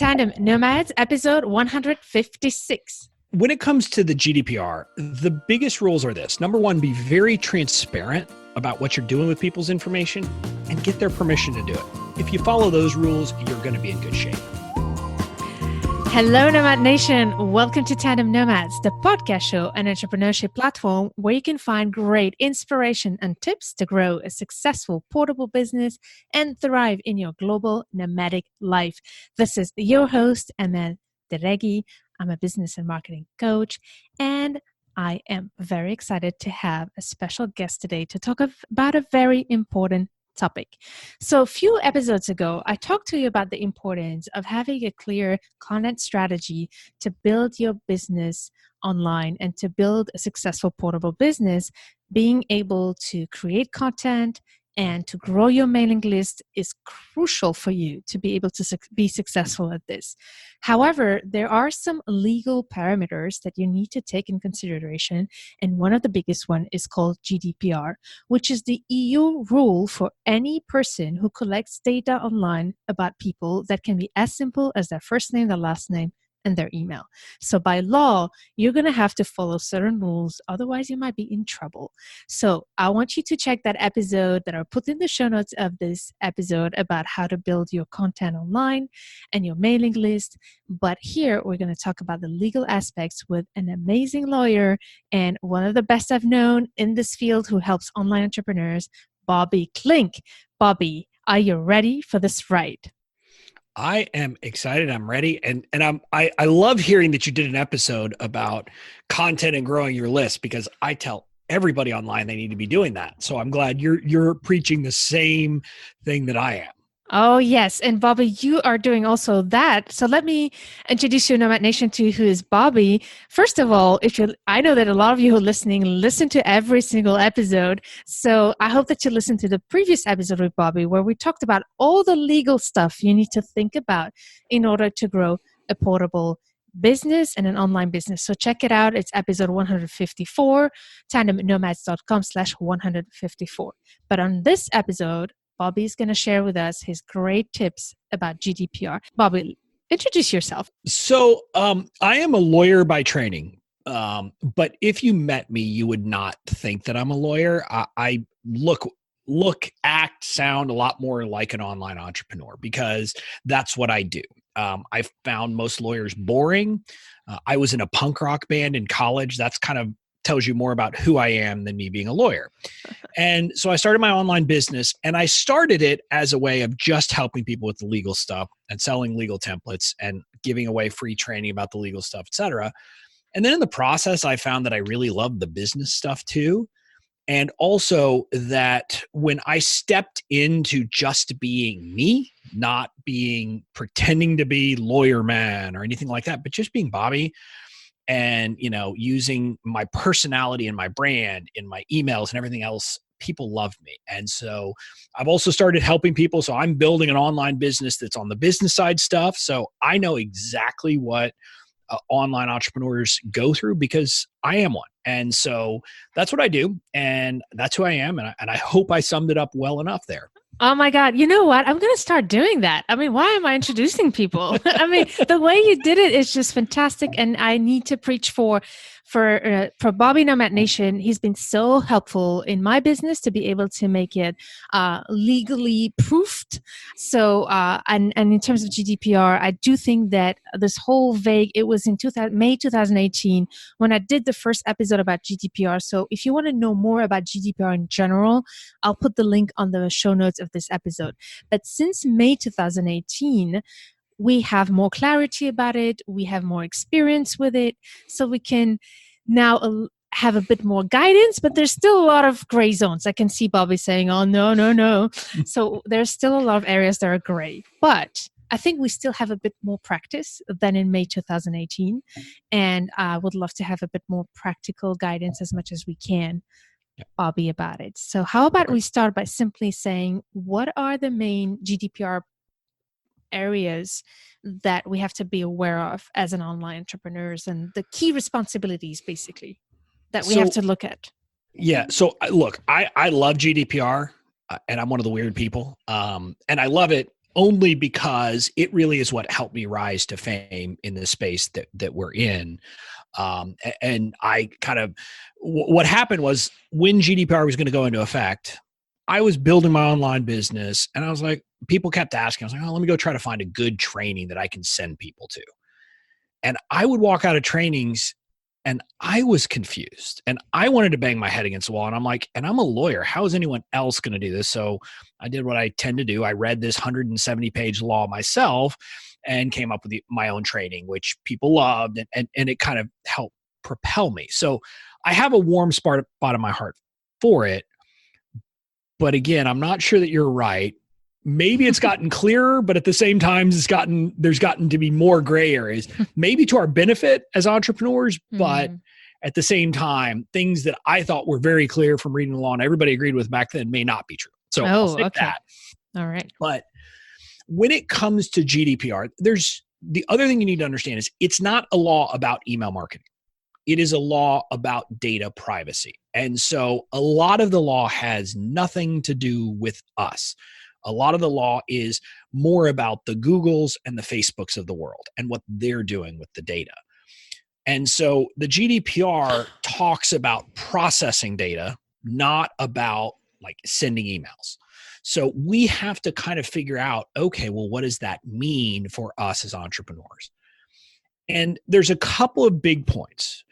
Tandem Nomads, episode 156. When it comes to the GDPR, the biggest rules are this. Number one, be very transparent about what you're doing with people's information and get their permission to do it. If you follow those rules, you're going to be in good shape. Hello, Nomad Nation. Welcome to Tandem Nomads, the podcast show and entrepreneurship platform where you can find great inspiration and tips to grow a successful portable business and thrive in your global nomadic life. This is your host, Emel Deregi. I'm a business and marketing coach, and I am very excited to have a special guest today to talk about a very important topic. So a few episodes ago, I talked to you about the importance of having a clear content strategy to build your business online and to build a successful portable business. Being able to create content and to grow your mailing list is crucial for you to be able to be successful at this. However, there are some legal parameters that you need to take in consideration, and one of the biggest one is called GDPR, which is the EU rule for any person who collects data online about people that can be as simple as their first name, their last name, and their email. So by law, you're going to have to follow certain rules. Otherwise, you might be in trouble. So I want you to check that episode that I put in the show notes of this episode about how to build your content online and your mailing list. But here, we're going to talk about the legal aspects with an amazing lawyer and one of the best I've known in this field who helps online entrepreneurs, Bobby Klinck. Bobby, are you ready for this ride? I am excited. I'm ready. And I love hearing that you did an episode about content and growing your list, because I tell everybody online they need to be doing that. So I'm glad you're preaching the same thing that I am. Oh, yes. And Bobby, you are doing also that. So let me introduce you, Nomad Nation, to who is Bobby. First of all, I know that a lot of you who are listening listen to every single episode. So I hope that you listen to the previous episode with Bobby, where we talked about all the legal stuff you need to think about in order to grow a portable business and an online business. So check it out. It's episode 154, tandemnomads.com/154. But on this episode, Bobby's going to share with us his great tips about GDPR. Bobby, introduce yourself. So I am a lawyer by training, but if you met me, you would not think that I'm a lawyer. I look, act, sound a lot more like an online entrepreneur because that's what I do. I found most lawyers boring. I was in a punk rock band in college. That's kind of tells you more about who I am than me being a lawyer. And so I started my online business, and I started it as a way of just helping people with the legal stuff and selling legal templates and giving away free training about the legal stuff, et cetera. And then in the process, I found that I really loved the business stuff too. And also that when I stepped into just being me, not being pretending to be lawyer man or anything like that, but just being Bobby, and, using my personality and my brand in my emails and everything else, people loved me. And so I've also started helping people. So I'm building an online business that's on the business side stuff. So I know exactly what online entrepreneurs go through because I am one. And so that's what I do. And that's who I am. And I hope I summed it up well enough there. Oh my God. You know what? I'm going to start doing that. I mean, why am I introducing people? I mean, the way you did it is just fantastic. And I need to preach for Bobby Nomad Nation. He's been so helpful in my business to be able to make it legally proofed. So, and in terms of GDPR, I do think that this whole it was in May 2018 when I did the first episode about GDPR. So if you want to know more about GDPR in general, I'll put the link on the show notes of this episode. But since May 2018, we have more clarity about it. We have more experience with it. So we can now have a bit more guidance, but there's still a lot of gray zones. I can see Bobby saying, oh, no. So there's still a lot of areas that are gray. But I think we still have a bit more practice than in May 2018. And I would love to have a bit more practical guidance as much as we can, Bobby, about it. So how about we start by simply saying, what are the main GDPR areas that we have to be aware of as an online entrepreneurs and the key responsibilities basically that we have to look at? Yeah. So look, I love GDPR and I'm one of the weird people. And I love it only because it really is what helped me rise to fame in the space that we're in. And I kind of, what happened was when GDPR was going to go into effect, I was building my online business and I was like, people kept asking, I was like, oh, let me go try to find a good training that I can send people to. And I would walk out of trainings and I was confused and I wanted to bang my head against the wall. And I'm like, and I'm a lawyer. How is anyone else going to do this? So I did what I tend to do. I read this 170-page law myself and came up with my own training, which people loved. And it kind of helped propel me. So I have a warm spot in my heart for it. But again, I'm not sure that you're right. Maybe it's gotten clearer, but at the same time, there's gotten to be more gray areas, maybe to our benefit as entrepreneurs, but at the same time, things that I thought were very clear from reading the law and everybody agreed with back then may not be true. So I'll say that. All right. But when it comes to GDPR, there's the other thing you need to understand is it's not a law about email marketing. It is a law about data privacy. And so a lot of the law has nothing to do with us. A lot of the law is more about the Googles and the Facebooks of the world and what they're doing with the data. And so the GDPR talks about processing data, not about like sending emails. So we have to kind of figure out, okay, well, what does that mean for us as entrepreneurs? And there's a couple of big points.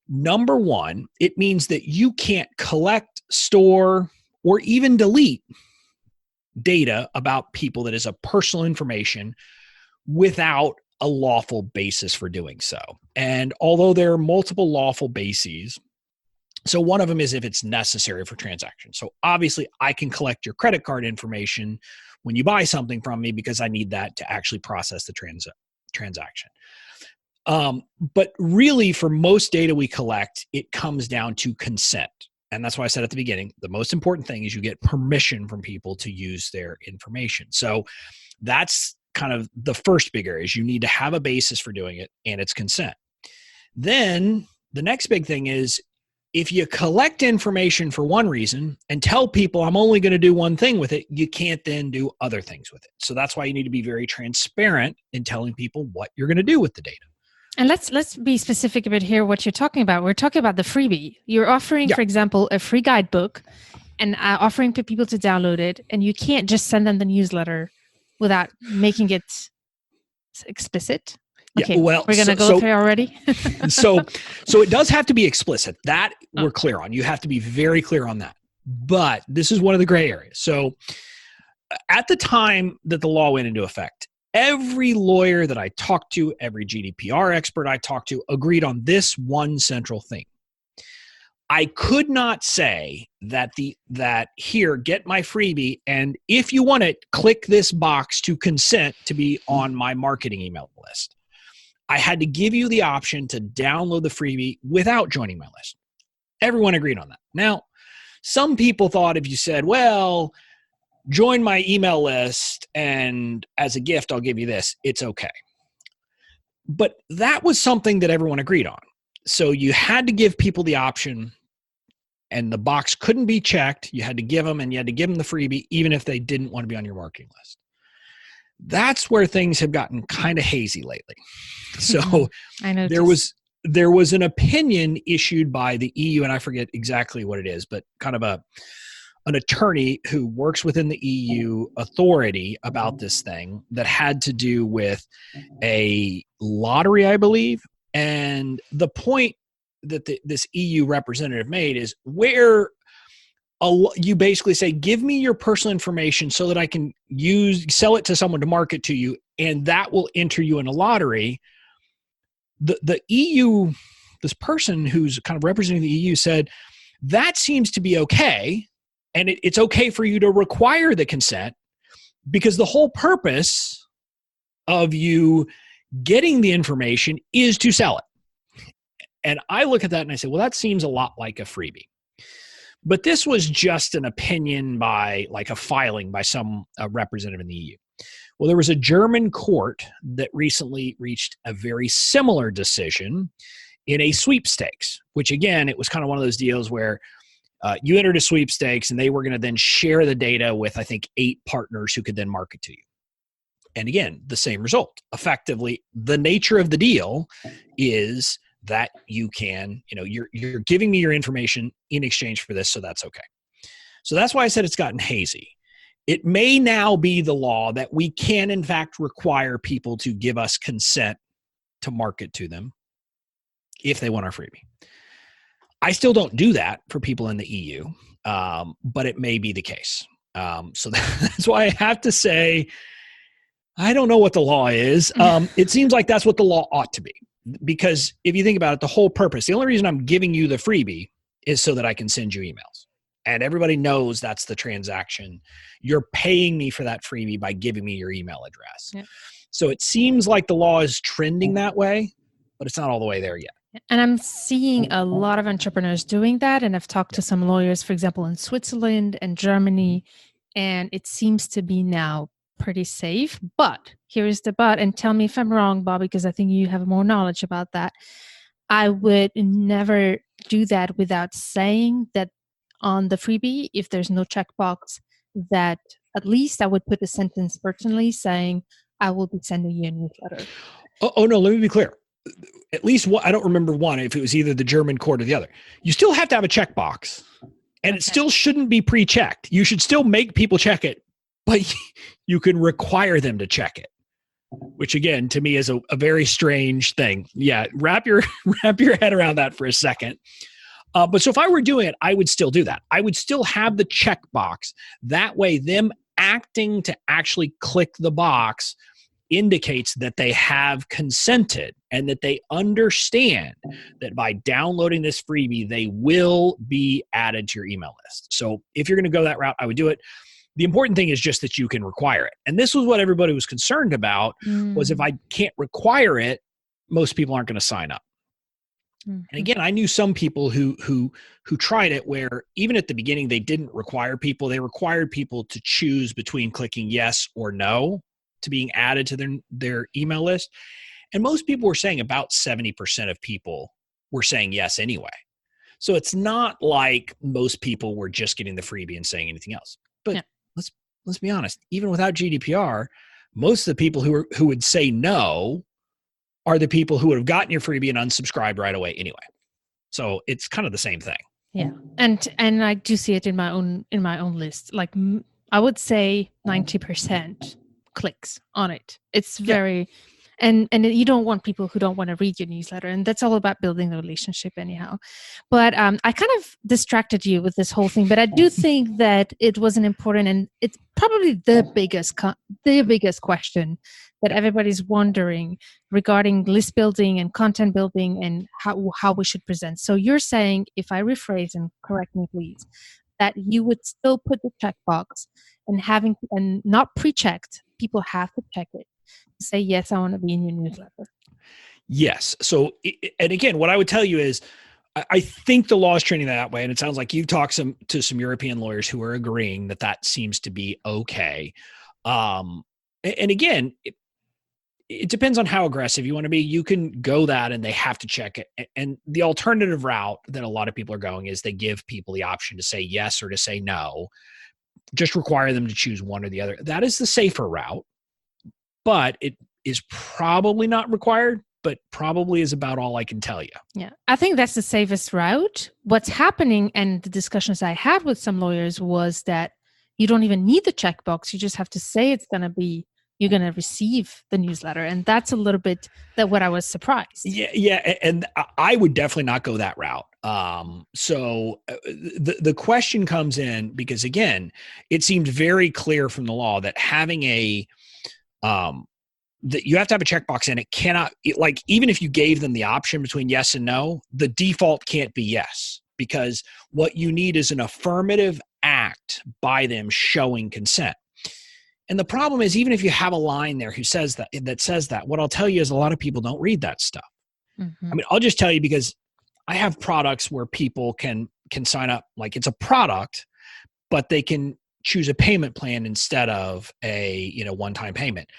Number one, it means that you can't collect, store, or even delete data about people that is a personal information without a lawful basis for doing so. And although there are multiple lawful bases, so one of them is if it's necessary for transactions. So obviously I can collect your credit card information when you buy something from me because I need that to actually process the transaction. But really for most data we collect, it comes down to consent. And that's why I said at the beginning, the most important thing is you get permission from people to use their information. So that's kind of the first big area is you need to have a basis for doing it and it's consent. Then the next big thing is if you collect information for one reason and tell people I'm only going to do one thing with it, you can't then do other things with it. So that's why you need to be very transparent in telling people what you're going to do with the data. And let's be specific a bit here what you're talking about. We're talking about the freebie. You're offering, for example, a free guidebook and offering for people to download it. And you can't just send them the newsletter without making it explicit. Okay, well, we're going to go through already. so it does have to be explicit. That we're clear on. You have to be very clear on that. But this is one of the gray areas. So at the time that the law went into effect, every lawyer that I talked to, every GDPR expert I talked to agreed on this one central thing. I could not say that here, get my freebie, and if you want it, click this box to consent to be on my marketing email list. I had to give you the option to download the freebie without joining my list. Everyone agreed on that. Now, some people thought if you said, well, join my email list and as a gift, I'll give you this, it's okay. But that was something that everyone agreed on. So you had to give people the option and the box couldn't be checked. You had to give them and you had to give them the freebie, even if they didn't want to be on your marketing list. That's where things have gotten kind of hazy lately. So I know there was an opinion issued by the EU, and I forget exactly what it is, but kind of an attorney who works within the EU authority about this thing that had to do with a lottery, I believe. And the point that this EU representative made is where you basically say, give me your personal information so that I can sell it to someone to market to you, and that will enter you in a lottery. The EU, this person who's kind of representing the EU said, that seems to be okay. And it's okay for you to require the consent because the whole purpose of you getting the information is to sell it. And I look at that and I say, well, that seems a lot like a freebie. But this was just an opinion by like a filing by some representative in the EU. Well, there was a German court that recently reached a very similar decision in a sweepstakes, which again, it was kind of one of those deals where you entered a sweepstakes and they were going to then share the data with, I think, 8 partners who could then market to you. And again, the same result. Effectively, the nature of the deal is that you can, you're giving me your information in exchange for this, so that's okay. So that's why I said it's gotten hazy. It may now be the law that we can, in fact, require people to give us consent to market to them if they want our freebie. I still don't do that for people in the EU, but it may be the case. So that's why I have to say, I don't know what the law is. It seems like that's what the law ought to be. Because if you think about it, the whole purpose, the only reason I'm giving you the freebie is so that I can send you emails. And everybody knows that's the transaction. You're paying me for that freebie by giving me your email address. Yep. So it seems like the law is trending that way, but it's not all the way there yet. And I'm seeing a lot of entrepreneurs doing that. And I've talked to some lawyers, for example, in Switzerland and Germany, and it seems to be now pretty safe. But here's the but, and tell me if I'm wrong, Bobby, because I think you have more knowledge about that. I would never do that without saying that on the freebie, if there's no checkbox, that at least I would put a sentence personally saying, I will be sending you a newsletter. Oh no, let me be clear. At least I don't remember one, if it was either the German court or the other. You still have to have a checkbox, and it still shouldn't be pre-checked. You should still make people check it, but you can require them to check it, which again, to me is a very strange thing. Yeah. Wrap your head around that for a second. But so if I were doing it, I would still do that. I would still have the checkbox. That way, them acting to actually click the box indicates that they have consented and that they understand that by downloading this freebie, they will be added to your email list. So if you're going to go that route, I would do it. The important thing is just that you can require it. And this was what everybody was concerned about, was if I can't require it, most people aren't going to sign up. And again, I knew some people who tried it where even at the beginning, they didn't require people. They required people to choose between clicking yes or no to being added to their email list. And most people were saying about 70% of people were saying yes anyway. So it's not like most people were just getting the freebie and saying anything else. But let's be honest, even without GDPR, most of the people who would say no are the people who would have gotten your freebie and unsubscribed right away anyway. So it's kind of the same thing. Yeah. And I do see it in my own list. Like I would say 90% clicks on it. It's very, and you don't want people who don't want to read your newsletter, and that's all about building the relationship anyhow. But I kind of distracted you with this whole thing, but I do think that it was an important, and it's probably the biggest question that everybody's wondering regarding list building and content building and how we should present. So you're saying, if I rephrase, and correct me please, that you would still put the checkbox and not pre-checked, people have to check it to say, yes, I want to be in your newsletter. Yes. So, and again, what I would tell you is, I think the law is trending that way. And it sounds like you've talked to some European lawyers who are agreeing that seems to be okay. And again, it depends on how aggressive you want to be. You can go that and they have to check it. And the alternative route that a lot of people are going is they give people the option to say yes or to say no. Just require them to choose one or the other. That is the safer route, but it is probably not required, but probably is about all I can tell you. Yeah, I think that's the safest route. What's happening, and the discussions I had with some lawyers, was that you don't even need the checkbox. You just have to say you're going to receive the newsletter. And that's a little bit what I was surprised. Yeah. And I would definitely not go that route. So the question comes in because, again, it seemed very clear from the law that having that you have to have a checkbox, and it cannot, even if you gave them the option between yes and no, the default can't be yes, because what you need is an affirmative act by them showing consent. And the problem is, even if you have a line there that says that, what I'll tell you is a lot of people don't read that stuff. Mm-hmm. I mean, I'll just tell you, because I have products where people can sign up, like it's a product, but they can choose a payment plan instead of a, one-time payment.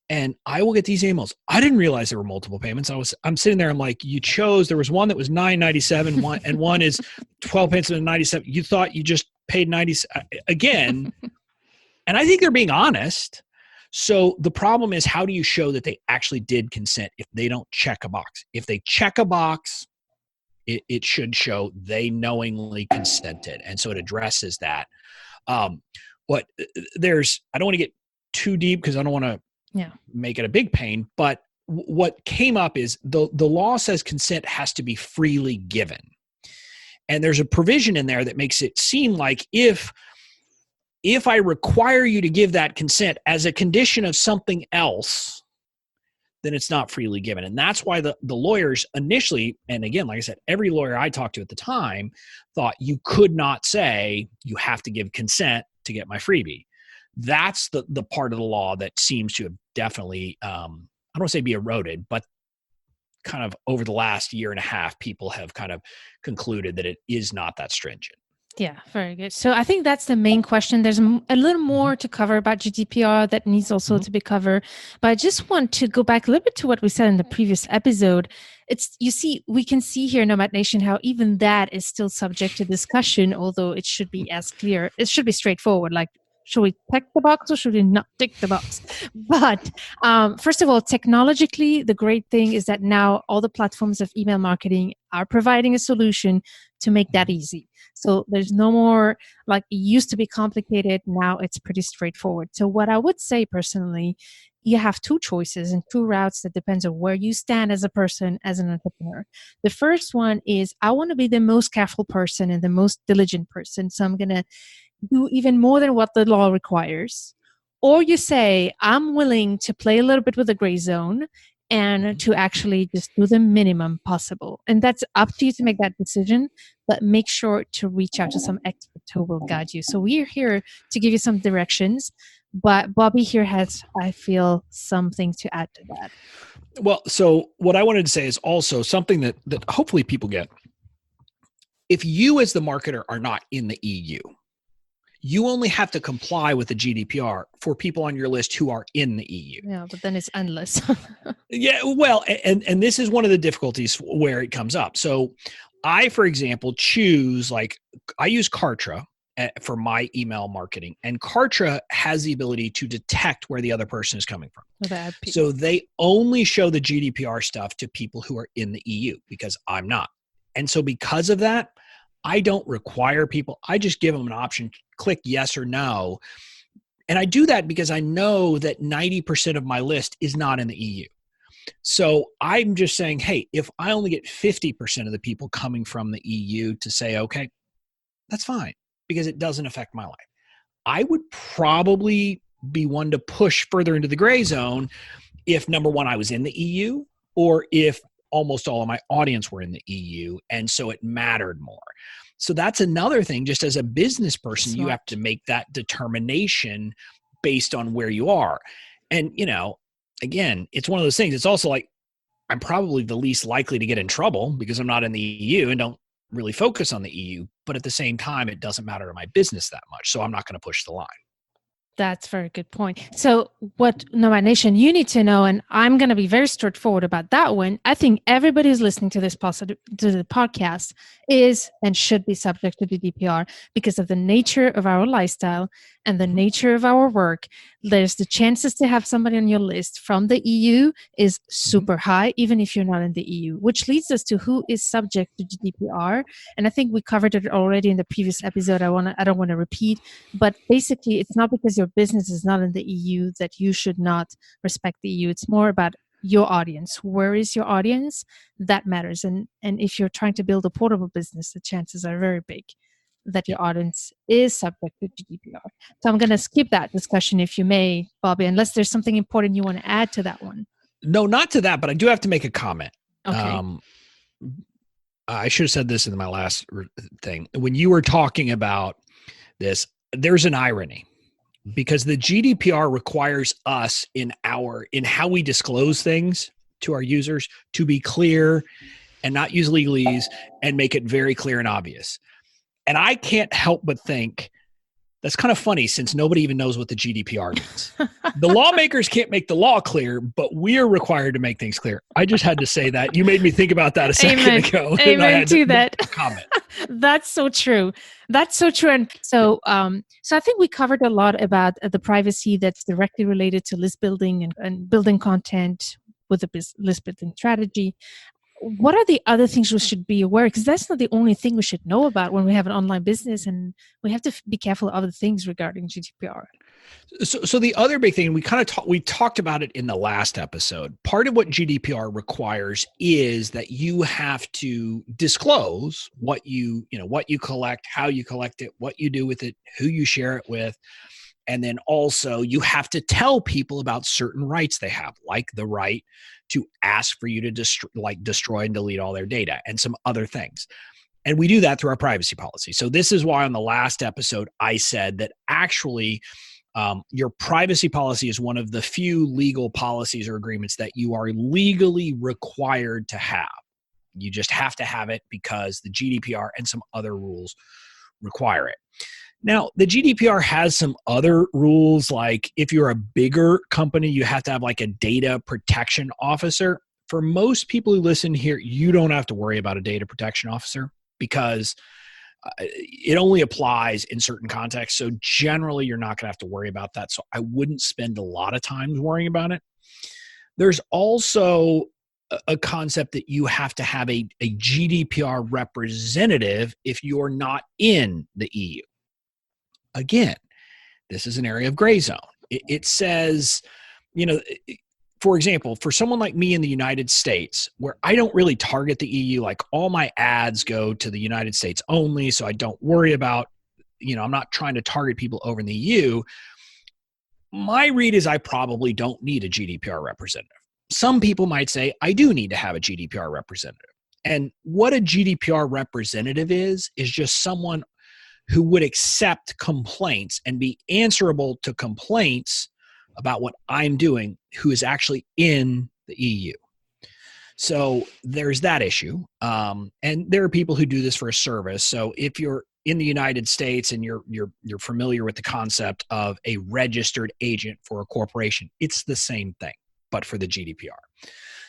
And I will get these emails. I didn't realize there were multiple payments. I'm sitting there. I'm like, there was one that was $9.97, and one is 12 payments and 97. You thought you just paid 90 again. And I think they're being honest. So the problem is, how do you show that they actually did consent if they don't check a box? If they check a box, it should show they knowingly consented. And so it addresses that. What there's, I don't want to get too deep because I don't want to make it a big pain, but what came up is the law says consent has to be freely given. And there's a provision in there that makes it seem like if I require you to give that consent as a condition of something else, then it's not freely given. And that's why the lawyers initially, and again, like I said, every lawyer I talked to at the time thought you could not say you have to give consent to get my freebie. That's the part of the law that seems to have definitely, I don't want to say be eroded, but kind of over the last year and a half, people have kind of concluded that it is not that stringent. Yeah, very good. So I think that's the main question. There's a little more to cover about GDPR that needs also to be covered. But I just want to go back a little bit to what we said in the previous episode. We can see here in Nomad Nation how even that is still subject to discussion, although it should be as clear. It should be straightforward. Like, should we tick the box or should we not tick the box? But first of all, technologically, the great thing is that now all the platforms of email marketing are providing a solution to make that easy. So there's no more, like it used to be complicated. Now it's pretty straightforward. So what I would say personally, you have two choices and two routes that depends on where you stand as a person, as an entrepreneur. The first one is I want to be the most careful person and the most diligent person. So I'm going to do even more than what the law requires. Or you say, I'm willing to play a little bit with the gray zone and to actually just do the minimum possible. And that's up to you to make that decision, but make sure to reach out to some expert who will guide you. So we're here to give you some directions, but Bobby here has, I feel, something to add to that. Well, so what I wanted to say is also something that hopefully people get. If you as the marketer are not in the EU, you only have to comply with the GDPR for people on your list who are in the EU. Yeah, but then it's endless. Yeah, well, and this is one of the difficulties where it comes up. So I, for example, I use Kartra for my email marketing, and Kartra has the ability to detect where the other person is coming from. So they only show the GDPR stuff to people who are in the EU because I'm not. And so because of that, I don't require people. I just give them an option, click yes or no. And I do that because I know that 90% of my list is not in the EU. So I'm just saying, hey, if I only get 50% of the people coming from the EU to say, okay, that's fine because it doesn't affect my life. I would probably be one to push further into the gray zone if, number one, I was in the EU, or if almost all of my audience were in the EU, and so it mattered more. So that's another thing. Just as a business person, you have to make that determination based on where you are. And, again, it's one of those things. It's also like I'm probably the least likely to get in trouble because I'm not in the EU and don't really focus on the EU. But at the same time, it doesn't matter to my business that much. So I'm not going to push the line. That's a very good point. So what Nomad Nation, you need to know, and I'm going to be very straightforward about that one. I think everybody who's listening to to the podcast is and should be subject to GDPR because of the nature of our lifestyle and the nature of our work. There's the chances to have somebody on your list from the EU is super high, even if you're not in the EU, which leads us to who is subject to GDPR. And I think we covered it already in the previous episode. I don't want to repeat, but basically it's not because your business is not in the EU that you should not respect the EU. It's more about your audience. Where is your audience? That matters. And if you're trying to build a portable business, the chances are very big that your audience is subject to GDPR. So I'm going to skip that discussion, if you may, Bobby, unless there's something important you want to add to that one. No, not to that, but I do have to make a comment. Okay. I should have said this in my last thing. When you were talking about this, there's an irony because the GDPR requires us in how we disclose things to our users to be clear and not use legalese and make it very clear and obvious. And I can't help but think That's kind of funny since nobody even knows what the GDPR means. The lawmakers can't make the law clear, but we're required to make things clear. I just had to say that. You made me think about that a second Amen. ago. Amen and I had to that. comment. That's so true. That's so true. And so, so I think we covered a lot about the privacy that's directly related to list building and building content with a list building strategy. What are the other things we should be aware? Because that's not the only thing we should know about when we have an online business, and we have to be careful of other things regarding GDPR. So the other big thing, we talked about it in the last episode. Part of what GDPR requires is that you have to disclose what you collect, how you collect it, what you do with it, who you share it with. And then also you have to tell people about certain rights they have, like the right to ask for you to destroy and delete all their data and some other things. And we do that through our privacy policy. So this is why on the last episode, I said that actually your privacy policy is one of the few legal policies or agreements that you are legally required to have. You just have to have it because the GDPR and some other rules require it. Now, the GDPR has some other rules, like if you're a bigger company, you have to have like a data protection officer. For most people who listen here, you don't have to worry about a data protection officer because it only applies in certain contexts. So generally, you're not going to have to worry about that. So I wouldn't spend a lot of time worrying about it. There's also a concept that you have to have a GDPR representative if you're not in the EU. Again, this is an area of gray zone. It says, for example, for someone like me in the United States, where I don't really target the EU, like all my ads go to the United States only, so I don't worry about, I'm not trying to target people over in the EU. My read is I probably don't need a GDPR representative. Some people might say I do need to have a GDPR representative. And what a GDPR representative is just someone who would accept complaints and be answerable to complaints about what I'm doing, who is actually in the EU. So there's that issue. And there are people who do this for a service. So if you're in the United States and you're familiar with the concept of a registered agent for a corporation, it's the same thing, but for the GDPR.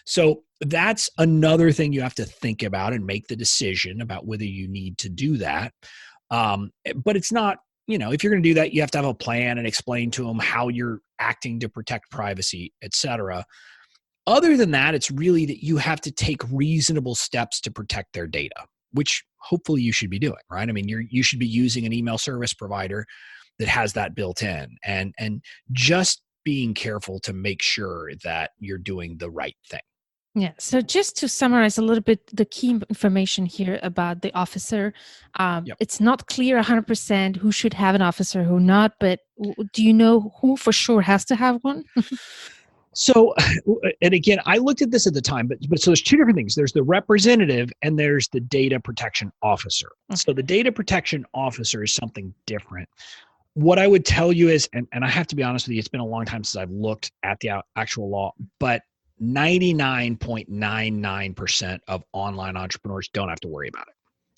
So that's another thing you have to think about and make the decision about whether you need to do that. But it's not, if you're going to do that, you have to have a plan and explain to them how you're acting to protect privacy, et cetera. Other than that, it's really that you have to take reasonable steps to protect their data, which hopefully you should be doing, right? I mean, you should be using an email service provider that has that built in, and just being careful to make sure that you're doing the right thing. Yeah. So just to summarize a little bit, the key information here about the officer, It's not clear 100% who should have an officer, who not, but do you know who for sure has to have one? So, and again, I looked at this at the time, but so there's two different things. There's the representative and there's the data protection officer. Okay. So the data protection officer is something different. What I would tell you is, and I have to be honest with you, it's been a long time since I've looked at the actual law, but 99.99% of online entrepreneurs don't have to worry about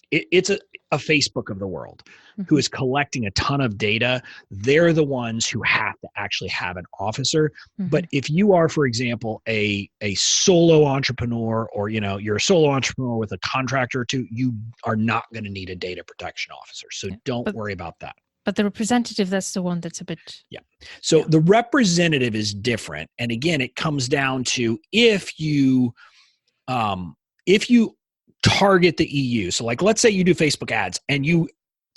it. It's a Facebook of the world who is collecting a ton of data. They're the ones who have to actually have an officer. Mm-hmm. But if you are, for example, a solo entrepreneur, or you're a solo entrepreneur with a contractor or two, you are not going to need a data protection officer. So don't worry about that. But the representative, that's the one that's a bit... Yeah. So the representative is different. And again, it comes down to if you target the EU. So like, let's say you do Facebook ads and you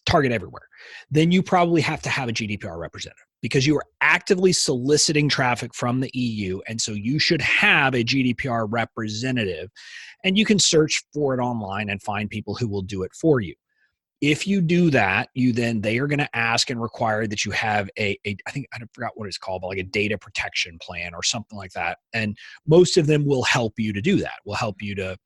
target everywhere, then you probably have to have a GDPR representative because you are actively soliciting traffic from the EU. And so you should have a GDPR representative, and you can search for it online and find people who will do it for you. If you do that, they are going to ask and require that you have I forgot what it's called, but like a data protection plan or something like that. And most of them will help you to do that. Will help you to,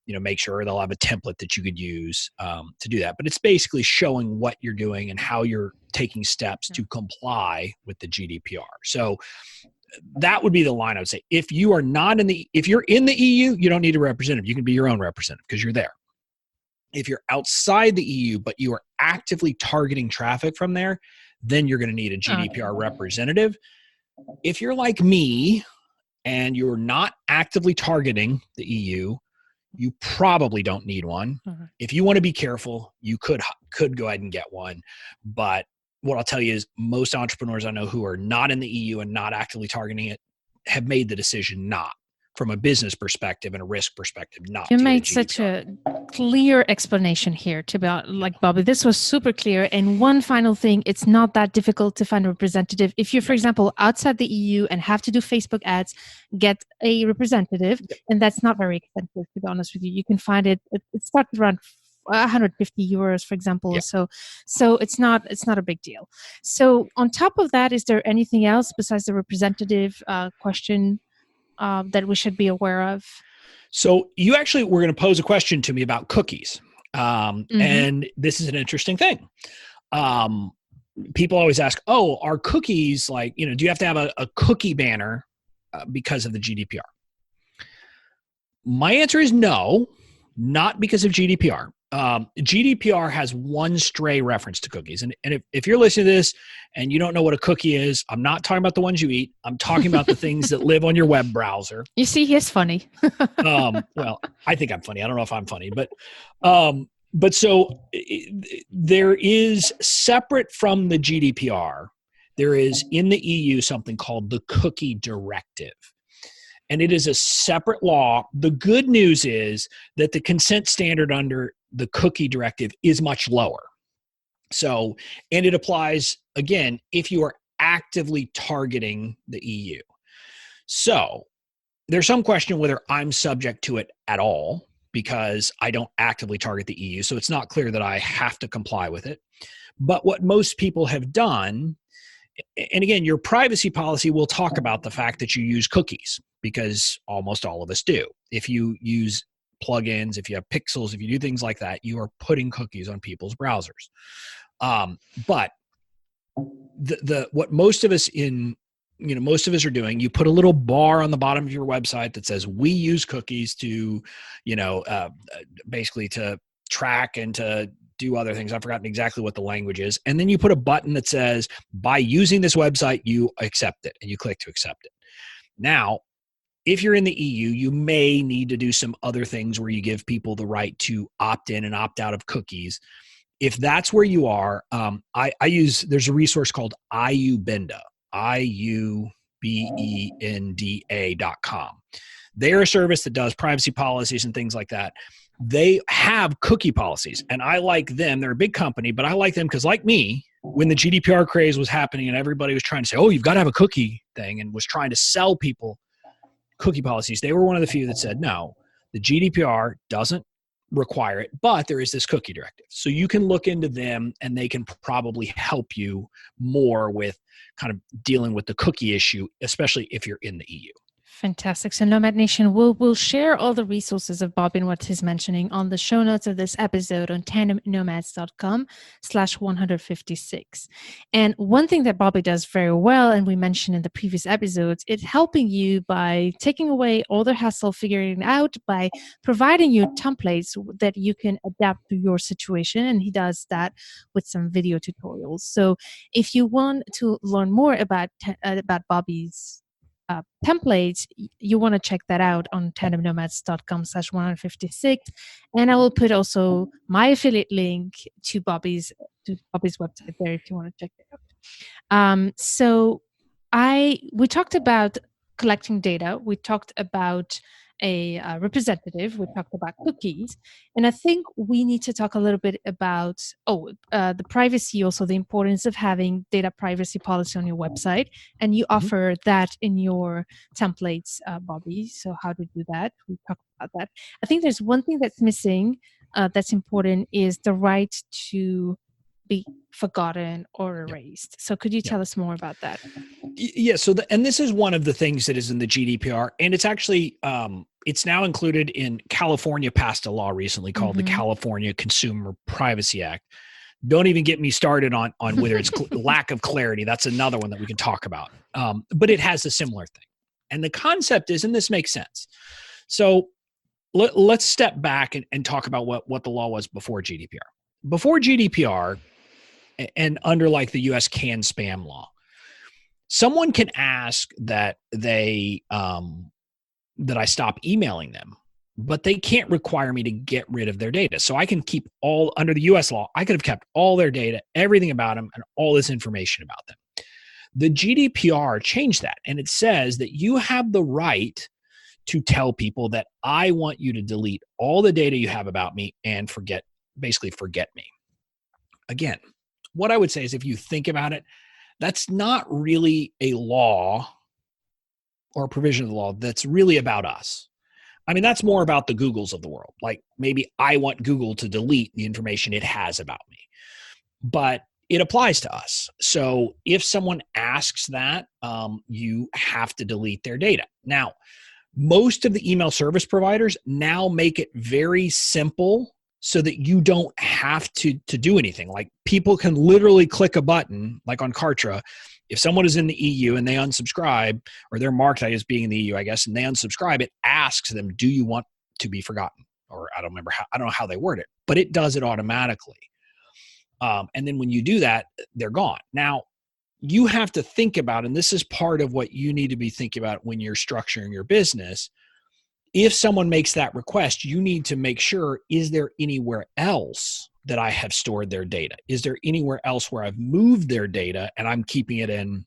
make sure they'll have a template that you could use to do that. But it's basically showing what you're doing and how you're taking steps to comply with the GDPR. So that would be the line I would say. If you're in the EU, you don't need a representative. You can be your own representative because you're there. If you're outside the EU, but you are actively targeting traffic from there, then you're going to need a Okay. GDPR representative. If you're like me and you're not actively targeting the EU, you probably don't need one. Mhm. If you want to be careful, you could go ahead and get one. But what I'll tell you is most entrepreneurs I know who are not in the EU and not actively targeting it have made the decision not, from a business perspective and a risk perspective, not You to made get a such GDPR. a clear explanation here to about like Bobby. This was super clear. And one final thing, it's not that difficult to find a representative. If you're, for example, outside the EU and have to do Facebook ads, get a representative. And that's not very expensive, to be honest with you. You can find it starts around 150 euros, for example. Yeah. So it's not a big deal. So on top of that, is there anything else besides the representative question that we should be aware of? So you actually were going to pose a question to me about cookies. And this is an interesting thing. People always ask, oh, are cookies like, do you have to have a cookie banner because of the GDPR? My answer is no, not because of GDPR. GDPR has one stray reference to cookies. And if you're listening to this and you don't know what a cookie is, I'm not talking about the ones you eat. I'm talking about the things that live on your web browser. You see, he's funny. Well, I think I'm funny. I don't know if I'm funny, but so there is, separate from the GDPR, there is in the EU something called the Cookie Directive. And it is a separate law. The good news is that the consent standard under the Cookie Directive is much lower. So, and it applies, again, if you are actively targeting the EU. So there's some question whether I'm subject to it at all because I don't actively target the EU. So it's not clear that I have to comply with it. But what most people have done, and again, your privacy policy will talk about the fact that you use cookies, because almost all of us do. If you use plugins, if you have pixels, if you do things like that, you are putting cookies on people's browsers. But what most of us are doing, you put a little bar on the bottom of your website that says, we use cookies to, basically to track and to do other things. I've forgotten exactly what the language is. And then you put a button that says, by using this website, you accept it, and you click to accept it. Now, if you're in the EU, you may need to do some other things where you give people the right to opt in and opt out of cookies. If that's where you are, there's a resource called IUBenda, IUBENDA.com. They're a service that does privacy policies and things like that. They have cookie policies, and I like them. They're a big company, but I like them because, like me, when the GDPR craze was happening and everybody was trying to say, oh, you've got to have a cookie thing, and was trying to sell people cookie policies, they were one of the few that said, no, the GDPR doesn't require it, but there is this cookie directive. So you can look into them, and they can probably help you more with kind of dealing with the cookie issue, especially if you're in the EU. Fantastic. So Nomad Nation, we'll share all the resources of Bob and what he's mentioning on the show notes of this episode on tandemnomads.com/156. And one thing that Bobby does very well, and we mentioned in the previous episodes, it's helping you by taking away all the hassle figuring it out, by providing you templates that you can adapt to your situation. And he does that with some video tutorials. So if you want to learn more about Bobby's templates, you want to check that out on tandemnomads.com/156. And I will put also my affiliate link to Bobby's website there if you want to check it out. So we talked about collecting data. We talked about a representative. We talked about cookies. And I think we need to talk a little bit about the privacy, also the importance of having data privacy policy on your website. And you offer that in your templates, Bobby. So how to do that? We talked about that. I think there's one thing that's missing that's important is the right to be forgotten or erased. So could you tell us more about that? Yeah. So, and this is one of the things that is in the GDPR, and it's actually, it's now included in California passed a law recently called the California Consumer Privacy Act. Don't even get me started on whether it's lack of clarity. That's another one that we can talk about. But it has a similar thing. And the concept is, and this makes sense. So let's step back and talk about what the law was before GDPR. Before GDPR, and under like the US can spam law, someone can ask that that I stop emailing them, but they can't require me to get rid of their data. So I can keep under the US law, I could have kept all their data, everything about them, and all this information about them. The GDPR changed that, and it says that you have the right to tell people that I want you to delete all the data you have about me and basically forget me. Again, what I would say is, if you think about it, that's not really a law or a provision of the law that's really about us. I mean, that's more about the Googles of the world. Like, maybe I want Google to delete the information it has about me, but it applies to us. So if someone asks that, you have to delete their data. Now, most of the email service providers now make it very simple so that you don't have to do anything. Like, people can literally click a button, like on Kartra. If someone is in the EU and they unsubscribe, or they're marked as being in the EU, I guess, and they unsubscribe, it asks them, do you want to be forgotten? Or I don't know how they word it, but it does it automatically. And then when you do that, they're gone. Now, you have to think about, and this is part of what you need to be thinking about when you're structuring your business. If someone makes that request, you need to make sure, is there anywhere else that I have stored their data? Is there anywhere else where I've moved their data and I'm keeping it in,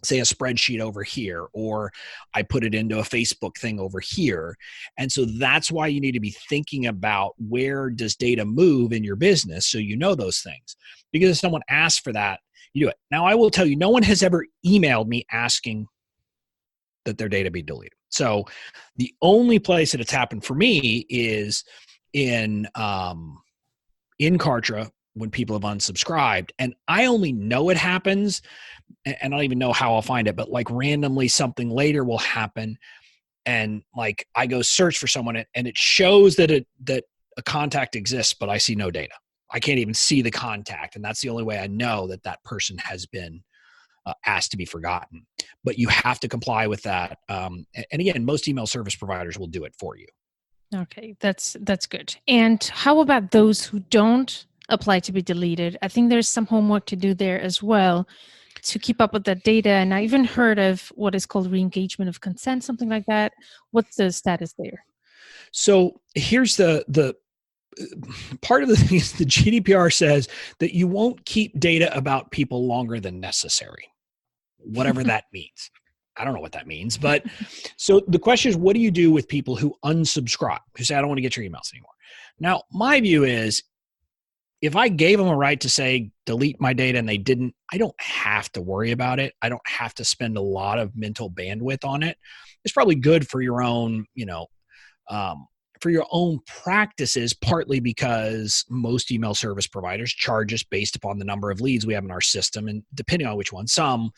say, a spreadsheet over here, or I put it into a Facebook thing over here? And so that's why you need to be thinking about, where does data move in your business, so you know those things. Because if someone asks for that, you do it. Now, I will tell you, no one has ever emailed me asking that their data be deleted. So the only place that it's happened for me is in Kartra, when people have unsubscribed. And I only know it happens, and I don't even know how I'll find it, but like randomly something later will happen. And like, I go search for someone, and it shows that a contact exists, but I see no data. I can't even see the contact. And that's the only way I know that that person has been asked to be forgotten. But you have to comply with that. And again, most email service providers will do it for you. Okay, that's good. And how about those who don't apply to be deleted? I think there's some homework to do there as well, to keep up with that data. And I even heard of what is called re-engagement of consent, something like that. What's the status there? So here's the part of the thing is, the GDPR says that you won't keep data about people longer than necessary, whatever that means. I don't know what that means, but so the question is, what do you do with people who unsubscribe, who say, I don't want to get your emails anymore? Now, my view is, if I gave them a right to say, delete my data, and they didn't, I don't have to worry about it. I don't have to spend a lot of mental bandwidth on it. It's probably good for your own, for your own practices, partly because most email service providers charge us based upon the number of leads we have in our system. And depending on which one, some,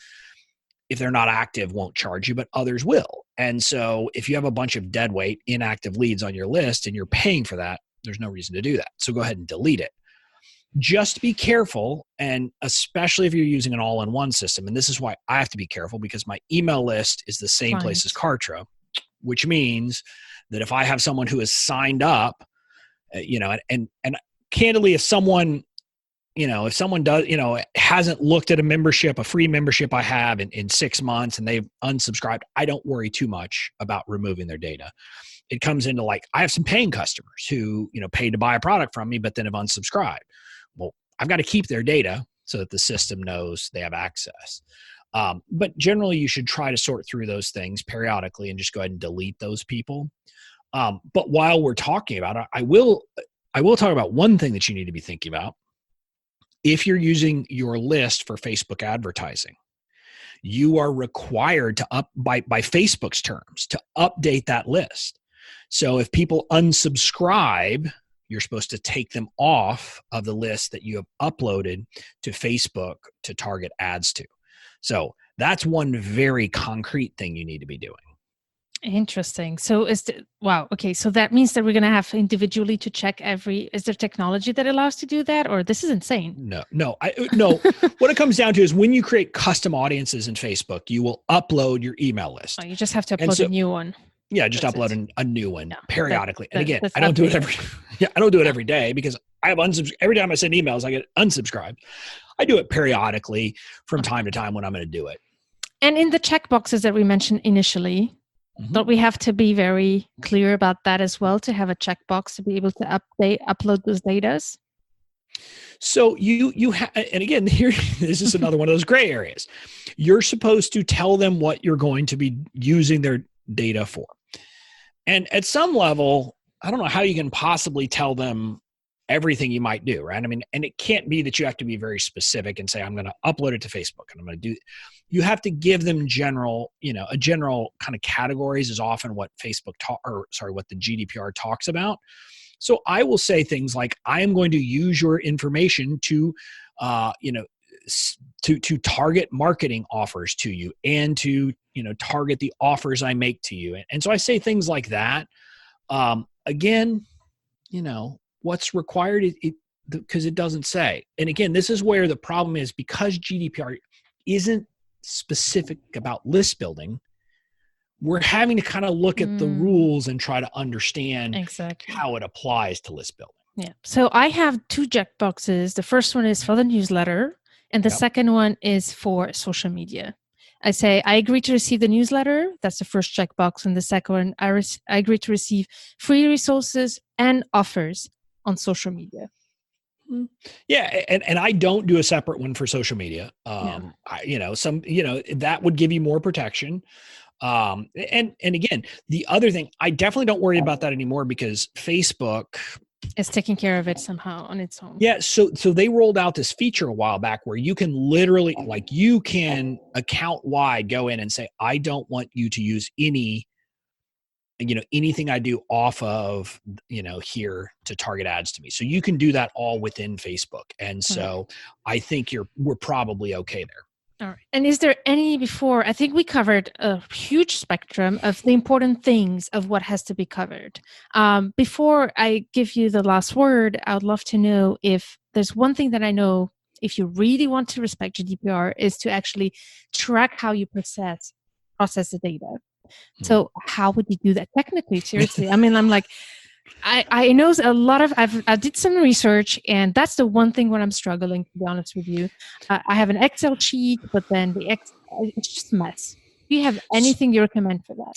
if they're not active, won't charge you, but others will. And so if you have a bunch of dead weight, inactive leads on your list and you're paying for that, there's no reason to do that. So go ahead and delete it. Just be careful, and especially if you're using an all-in-one system. And this is why I have to be careful, because my email list is the same place as Kartra, which means that if I have someone who has signed up, and candidly, if someone does, hasn't looked at a free membership I have in 6 months, and they've unsubscribed, I don't worry too much about removing their data. It comes into, like, I have some paying customers who, paid to buy a product from me, but then have unsubscribed. Well, I've got to keep their data so that the system knows they have access. But generally, you should try to sort through those things periodically and just go ahead and delete those people. But while we're talking about it, I will talk about one thing that you need to be thinking about. If you're using your list for Facebook advertising, you are required to by Facebook's terms to update that list. So if people unsubscribe, you're supposed to take them off of the list that you have uploaded to Facebook to target ads to. So that's one very concrete thing you need to be doing. Interesting. So wow. Okay. So that means that we're going to have individually to check is there technology that allows to do that, or this is insane? No. What it comes down to is, when you create custom audiences in Facebook, you will upload your email list. Oh, you just have to upload a new one. Yeah, just upload a new one periodically. And again, I don't do it every. I don't do it every day, because I have every time I send emails, I get unsubscribed. I do it periodically from time to time when I'm going to do it. And in the checkboxes that we mentioned initially, don't we have to be very clear about that as well, to have a checkbox to be able to upload those data? So and again, here, this is another one of those gray areas. You're supposed to tell them what you're going to be using their data for. And at some level, I don't know how you can possibly tell them everything you might do, right? I mean, and it can't be that you have to be very specific and say, I'm going to upload it to Facebook and I'm going to do, you have to give them general, a general kind of categories is often what what the GDPR talks about. So I will say things like, I am going to use your information to, to target marketing offers to you and to, target the offers I make to you. And so I say things like that. Again, what's required, because it doesn't say. And again, this is where the problem is, because GDPR isn't specific about list building, we're having to kind of look at the rules and try to understand how it applies to list building. Yeah. So I have two checkboxes. The first one is for the newsletter, and the second one is for social media. I say, I agree to receive the newsletter. That's the first checkbox. And the second one, I agree to receive free resources and offers on social media. Yeah. And I don't do a separate one for social media. That would give you more protection. And again, the other thing, I definitely don't worry about that anymore because Facebook is taking care of it somehow on its own. Yeah. So they rolled out this feature a while back where you can literally, like, you can account wide go in and say, I don't want you to use anything I do off of, here to target ads to me. So you can do that all within Facebook. And so I think we're probably okay there. All right. And is there I think we covered a huge spectrum of the important things of what has to be covered. Before I give you the last word, I would love to know if there's one thing that I know, if you really want to respect GDPR, is to actually track how you process the data. So how would you do that technically? Seriously. I mean, I'm like, I know a lot of, I did some research, and that's the one thing when I'm struggling, to be honest with you. I have an Excel sheet, but then it's just a mess. Do you have anything you recommend for that?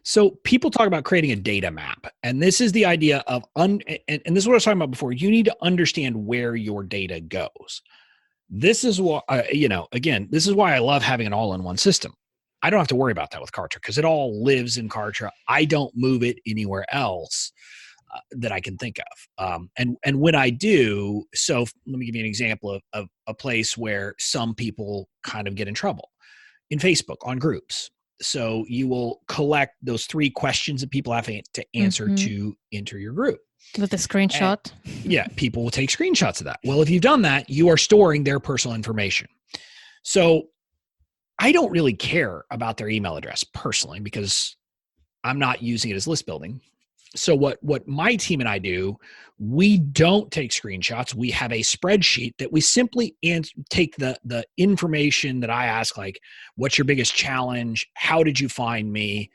So people talk about creating a data map, and this is the idea of, and this is what I was talking about before. You need to understand where your data goes. This is what, again, this is why I love having an all-in-one system. I don't have to worry about that with Kartra because it all lives in Kartra. I don't move it anywhere else that I can think of. And when I do, so let me give you an example of a place where some people kind of get in trouble in Facebook on groups. So you will collect those 3 questions that people have to answer to enter your group. With a screenshot? And, people will take screenshots of that. Well, if you've done that, you are storing their personal information. So I don't really care about their email address personally because I'm not using it as list building. So what my team and I do, we don't take screenshots. We have a spreadsheet that we simply take the information that I ask, like, what's your biggest challenge? How did you find me?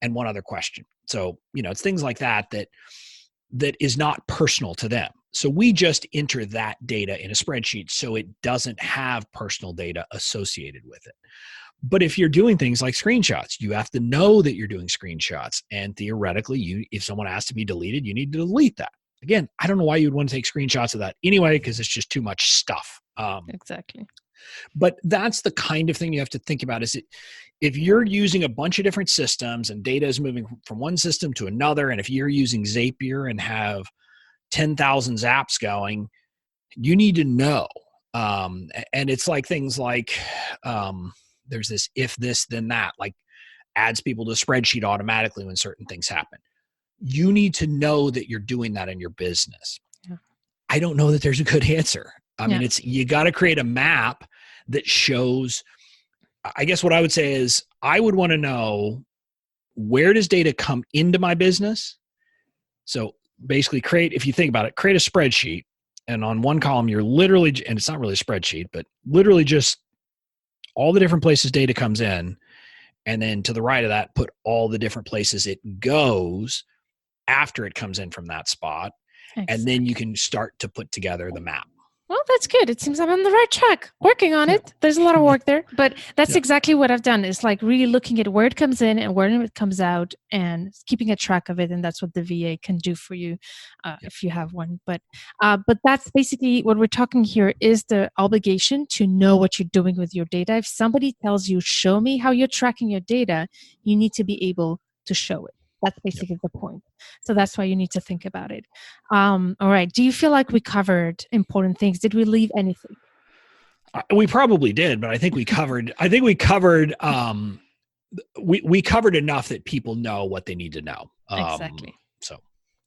And one other question. So, it's things like that is not personal to them. So we just enter that data in a spreadsheet so it doesn't have personal data associated with it. But if you're doing things like screenshots, you have to know that you're doing screenshots. And theoretically, if someone asks to be deleted, you need to delete that. Again, I don't know why you'd want to take screenshots of that anyway, because it's just too much stuff. Exactly. But that's the kind of thing you have to think about. If you're using a bunch of different systems and data is moving from one system to another, and if you're using Zapier and have 10,000 zaps going, you need to know. And it's like things like, there's this if this then that, like adds people to a spreadsheet automatically when certain things happen. You need to know that you're doing that in your business. Yeah. I don't know that there's a good answer. I mean, you got to create a map that shows, I guess what I would say is I would want to know, where does data come into my business? So basically if you think about it, create a spreadsheet, and on one column, you're literally, and it's not really a spreadsheet, but literally just all the different places data comes in. And then to the right of that, put all the different places it goes after it comes in from that spot. Excellent. And then you can start to put together the map. Well, that's good. It seems I'm on the right track, working on it. There's a lot of work there, but that's exactly what I've done. It's like really looking at where it comes in and where it comes out and keeping a track of it. And that's what the VA can do for you if you have one. But that's basically what we're talking here is the obligation to know what you're doing with your data. If somebody tells you, show me how you're tracking your data, you need to be able to show it. That's basically the point. So that's why you need to think about it. All right. Do you feel like we covered important things? Did we leave anything? We probably did, but I think we covered. We covered enough that people know what they need to know. Exactly. So.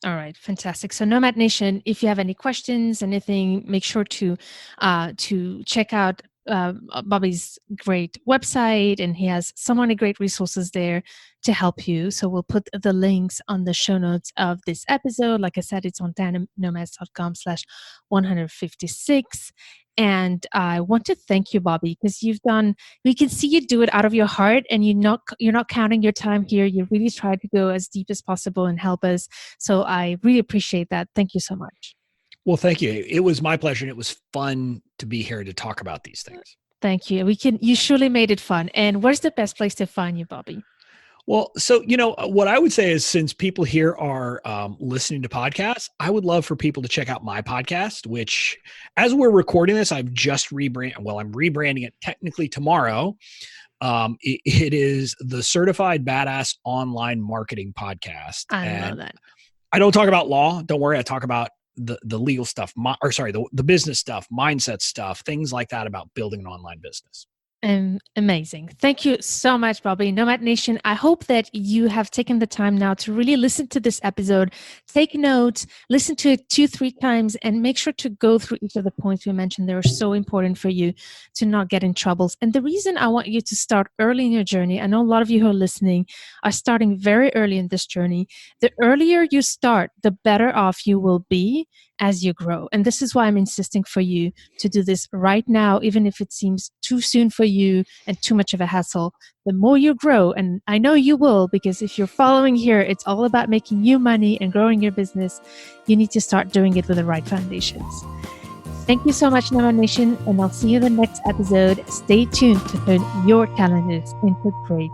All right, fantastic. So Nomad Nation, if you have any questions, anything, make sure to check out Bobby's great website, and he has so many great resources there to help you. So we'll put the links on the show notes of this episode. Like I said, it's on tandemnomads.com/156. And I want to thank you, Bobby, because we can see you do it out of your heart, and you're not counting your time here. You really try to go as deep as possible and help us. So I really appreciate that. Thank you so much. Well, thank you. It was my pleasure. And it was fun to be here to talk about these things. Thank you. You surely made it fun. And where's the best place to find you, Bobby? Well, so, what I would say is, since people here are listening to podcasts, I would love for people to check out my podcast, which, as we're recording this, I've just rebranded. Well, I'm rebranding it technically tomorrow. It is the Certified Badass Online Marketing Podcast. I love that. I don't talk about law. Don't worry. I talk about the legal stuff, the business stuff, mindset stuff, things like that about building an online business. Amazing. Thank you so much, Bobby. Nomad Nation, I hope that you have taken the time now to really listen to this episode, take notes, listen to it 2-3 times, and make sure to go through each of the points we mentioned. They are so important for you to not get in troubles. And the reason I want you to start early in your journey, I know a lot of you who are listening are starting very early in this journey. The earlier you start, the better off you will be as you grow. And this is why I'm insisting for you to do this right now, even if it seems too soon for you and too much of a hassle. The more you grow, and I know you will, because if you're following here, it's all about making you money and growing your business. You need to start doing it with the right foundations. Thank you so much, Nomad Nation, and I'll see you in the next episode. Stay tuned to turn your challenges into great